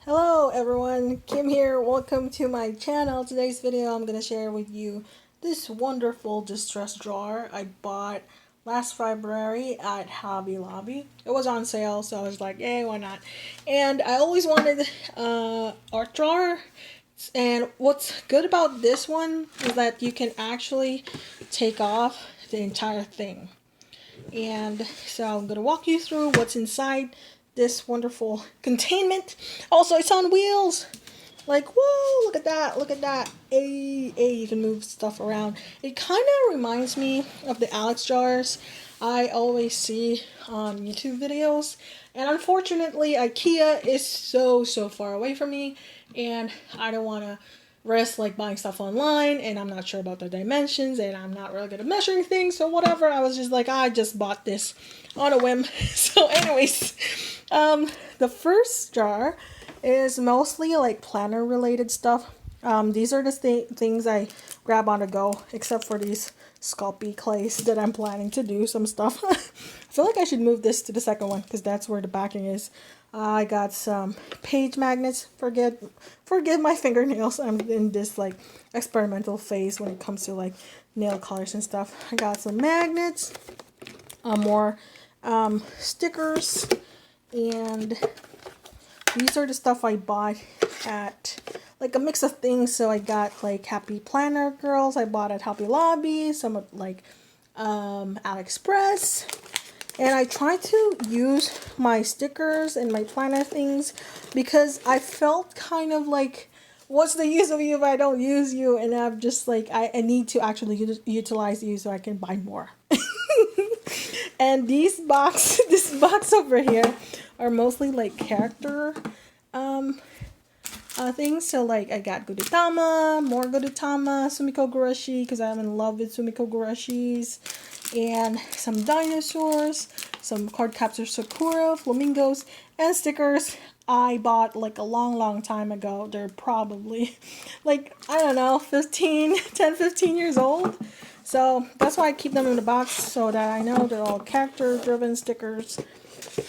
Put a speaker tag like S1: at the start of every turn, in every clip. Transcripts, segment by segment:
S1: Hello everyone, Kim here. Welcome to my channel. Today's video I'm going to share with you this wonderful distress drawer I bought last February at Hobby Lobby. It was on sale, so I was like, hey, why not? And I always wanted art drawer. And what's good about this one is that you can actually take off the entire thing. And so I'm going to walk you through what's inside this wonderful containment. Also, it's on wheels. Like, whoa, look at that, look at that. Hey, you can move stuff around. It kind of reminds me of the Alex jars I always see on YouTube videos. And unfortunately, IKEA is so far away from me. And I don't want to risk like buying stuff online, and I'm not sure about the dimensions, and I'm not really good at measuring things, so whatever. I was just like, I just bought this on a whim. So anyways, the first jar is mostly like planner related stuff. These are the things I grab on the go, except for these sculpey clays that I'm planning to do some stuff. I feel like I should move this to the second one because that's where the backing is. I got some page magnets. Forgive my fingernails. I'm in this like experimental phase when it comes to like nail colors and stuff. I got some magnets, more stickers, and these are the stuff I bought at like a mix of things. So I got like Happy Planner Girls I bought at Hobby Lobby, some of like AliExpress. And I try to use my stickers and my planner things because I felt kind of like, what's the use of you if I don't use you? And I'm just like, I need to actually utilize you so I can buy more. And this box over here are mostly like character things. So like I got Gudetama, more Gudetama, Sumiko Gurashi because I'm in love with Sumiko Gurashis, and some dinosaurs, some card capture Sakura, flamingos, and stickers I bought like a long time ago. They're probably like, I don't know, 15 years old. So that's why I keep them in the box, so that I know they're all character driven stickers.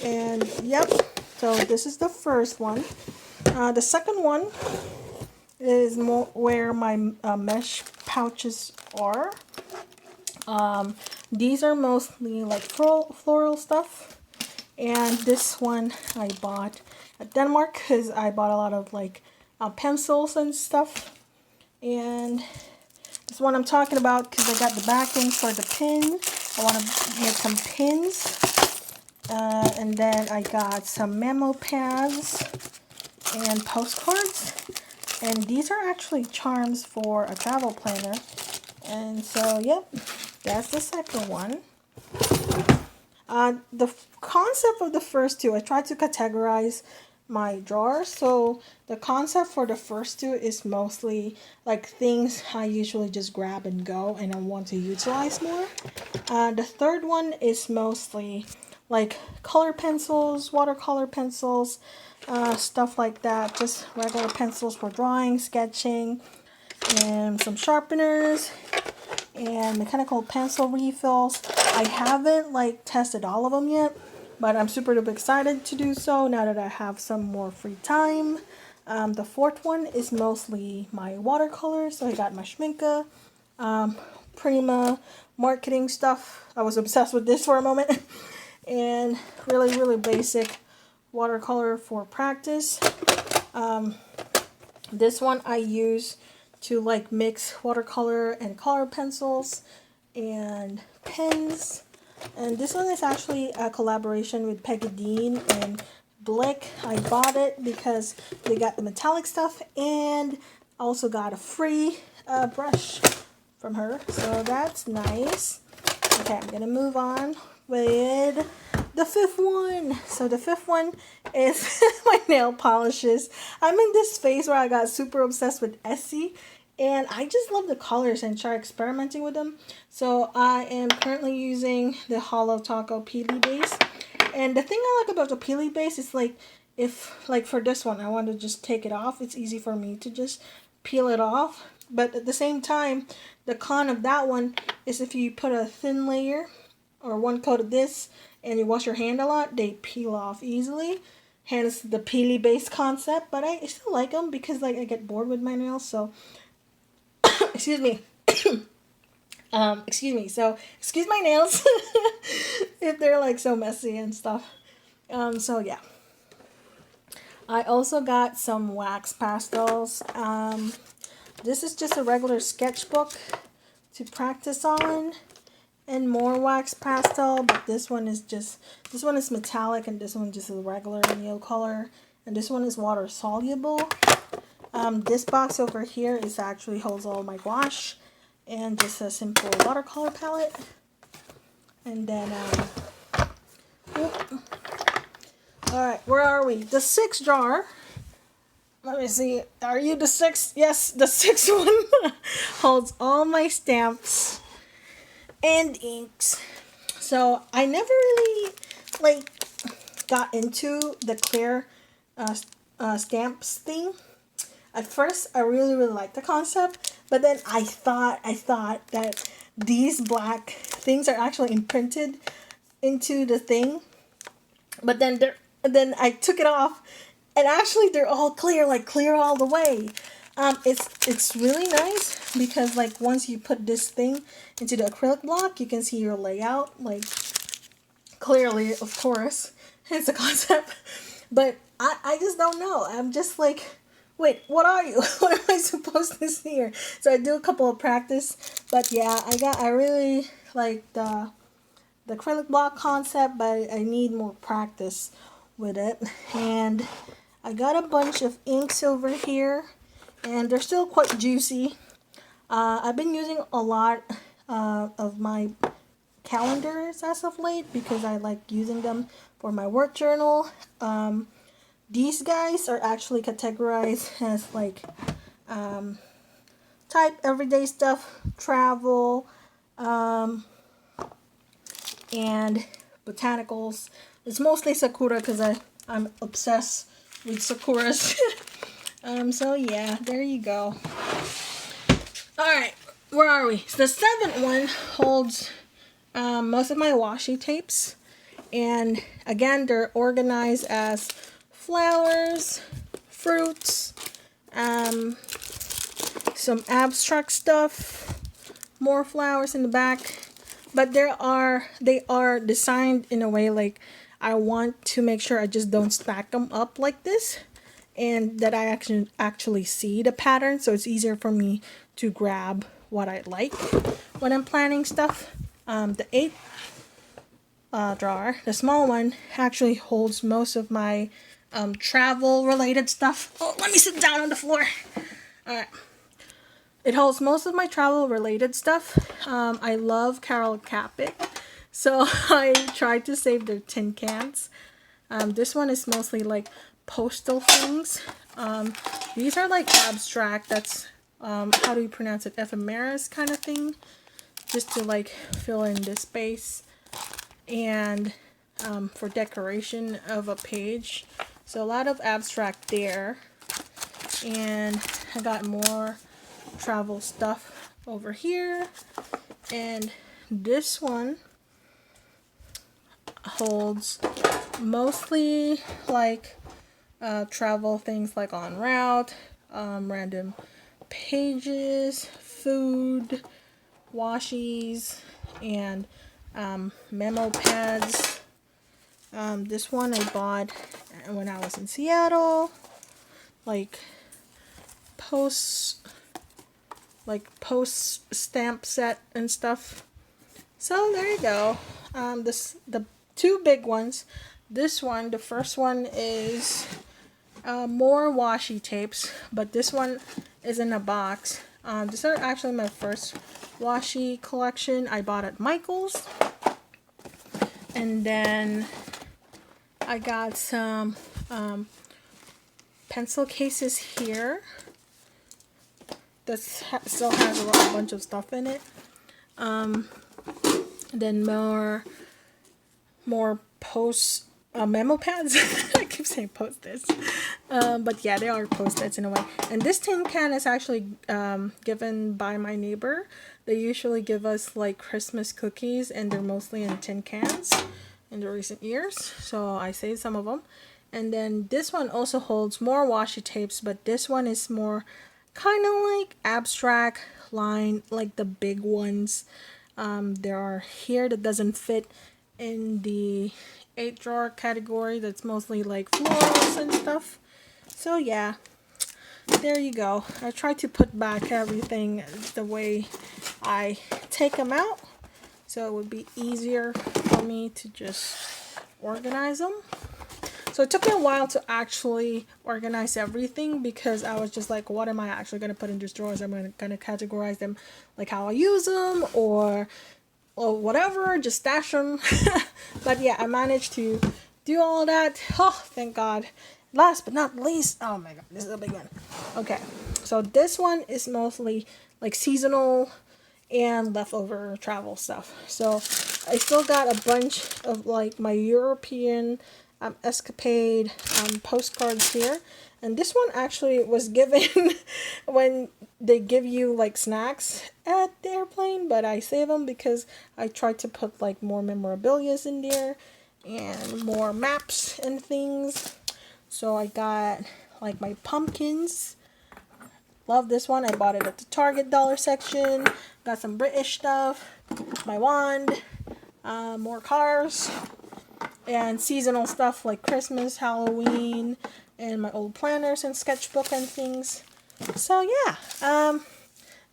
S1: And yep, so this is the first one. The second one is more where my mesh pouches are. These are mostly like floral stuff. And this one I bought at Denmark because I bought a lot of like pencils and stuff. And this one I'm talking about because I got the backing for the pin. I want to make some pins. And then I got some memo pads and postcards. And these are actually charms for a travel planner. And so, yep, that's the second one. The concept of the first two, I tried to categorize my drawers. So the concept for the first two is mostly like things I usually just grab and go and I want to utilize more. The third one is mostly like color pencils, watercolor pencils, stuff like that. Just regular pencils for drawing, sketching, and some sharpeners and mechanical pencil refills. I haven't like tested all of them yet, but I'm super duper excited to do so now that I have some more free time. The fourth one is mostly my watercolors. So I got my Schminke, Prima marketing stuff. I was obsessed with this for a moment. And really basic watercolor for practice. This one I use to like mix watercolor and color pencils and pens. And this one is actually a collaboration with Peggy Dean and Blick. I bought it because they got the metallic stuff and also got a free brush from her. So that's nice. Okay, I'm gonna move on with the fifth one. So the fifth one is my nail polishes. I'm in this phase where I got super obsessed with Essie, and I just love the colors and try experimenting with them. So I am currently using the Hollow Taco Peely base. And the thing I like about the Peely base is like, if like for this one I want to just take it off, it's easy for me to just peel it off. But at the same time, the con of that one is if you put a thin layer or one coat of this and you wash your hand a lot, they peel off easily. hence the peely based concept. But I still like them because like I get bored with my nails. So excuse me. Excuse me. So excuse my nails if they're like so messy and stuff. So yeah. I also got some wax pastels. This is just a regular sketchbook to practice on, and more wax pastel, but this one is metallic, and this one just is regular nail color, and this one is water soluble. This box over here is actually holds all my gouache and just a simple watercolor palette. And then alright, where are we? The sixth jar. Let me see. Are you the sixth? Yes, the sixth one holds all my stamps and inks. So I never really like got into the clear stamps thing. At first, I really liked the concept, but then I thought that these black things are actually imprinted into the thing. But then I took it off, and actually they're all clear, like clear all the way. It's really nice because like once you put this thing into the acrylic block, you can see your layout like clearly, of course. It's a concept, but I just don't know. I'm just like, wait, what are you? What am I supposed to see here? So I do a couple of practice, but yeah, I really like the acrylic block concept, but I need more practice with it. And I got a bunch of inks over here, and they're still quite juicy. I've been using a lot of my calendars as of late because I like using them for my work journal. These guys are actually categorized as like type everyday stuff, travel, and botanicals. It's mostly sakura because I'm obsessed with sakuras. So yeah, there you go. Alright, where are we? So the seventh one holds most of my washi tapes. And again, they're organized as flowers, fruits, some abstract stuff, more flowers in the back. But they are designed in a way like I want to make sure I just don't stack them up like this, and that I actually see the pattern, so it's easier for me to grab what I like when I'm planning stuff. The eighth drawer, the small one, actually holds most of my travel related stuff. Oh, let me sit down on the floor. Alright. It holds most of my travel related stuff. I love Carol Capit, so I tried to save their tin cans. This one is mostly like postal things. These are like abstract, that's how do you pronounce it, ephemeris kind of thing, just to like fill in the space and for decoration of a page. So a lot of abstract there. And I got more travel stuff over here, and this one holds mostly like travel things like en route, random pages, food, washies, and memo pads. This one I bought when I was in Seattle, like post stamp set and stuff. So there you go. The two big ones. This one, the first one is more washi tapes, but this one is in a box. These are actually my first washi collection I bought at Michael's. And then I got some pencil cases here. This still has a bunch of stuff in it. Then more post memo pads. I keep saying post-its, but yeah, they are post-its in a way. And this tin can is actually given by my neighbor. They usually give us like Christmas cookies, and they're mostly in tin cans in the recent years, so I saved some of them. And then this one also holds more washi tapes, but this one is more kind of like abstract line, like the big ones. There are here that doesn't fit in the 8 drawer category. That's mostly like florals and stuff. So yeah, there you go. I try to put back everything the way I take them out, so it would be easier for me to just organize them. So it took me a while to actually organize everything because I was just like, what am I actually going to put in these drawers? I'm going to categorize them like how I use them or whatever, just stash them. But yeah, I managed to do all that. Oh, thank God. Last but not least, oh my God, this is a big one. Okay, so this one is mostly like seasonal and leftover travel stuff. So I still got a bunch of like my European escapade postcards here. And this one actually was given when they give you like snacks at the airplane, but I save them because I tried to put like more memorabilia in there and more maps and things. So I got like my pumpkins. Love this one. I bought it at the Target dollar section. Got some British stuff. My wand. More cars. And seasonal stuff like Christmas, Halloween, and my old planners and sketchbook and things. So yeah,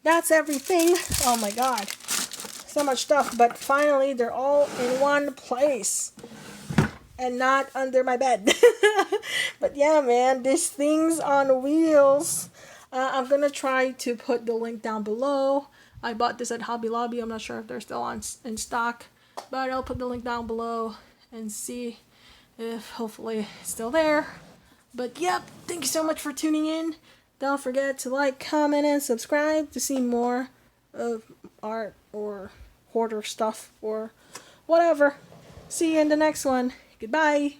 S1: that's everything. Oh my God, so much stuff. But finally, they're all in one place and not under my bed. But yeah, man, these things on wheels. I'm gonna try to put the link down below. I bought this at Hobby Lobby. I'm not sure if they're still in stock, but I'll put the link down below and see if hopefully it's still there. But yep, thank you so much for tuning in. Don't forget to like, comment, and subscribe to see more of art or hoarder stuff or whatever. See you in the next one. Goodbye.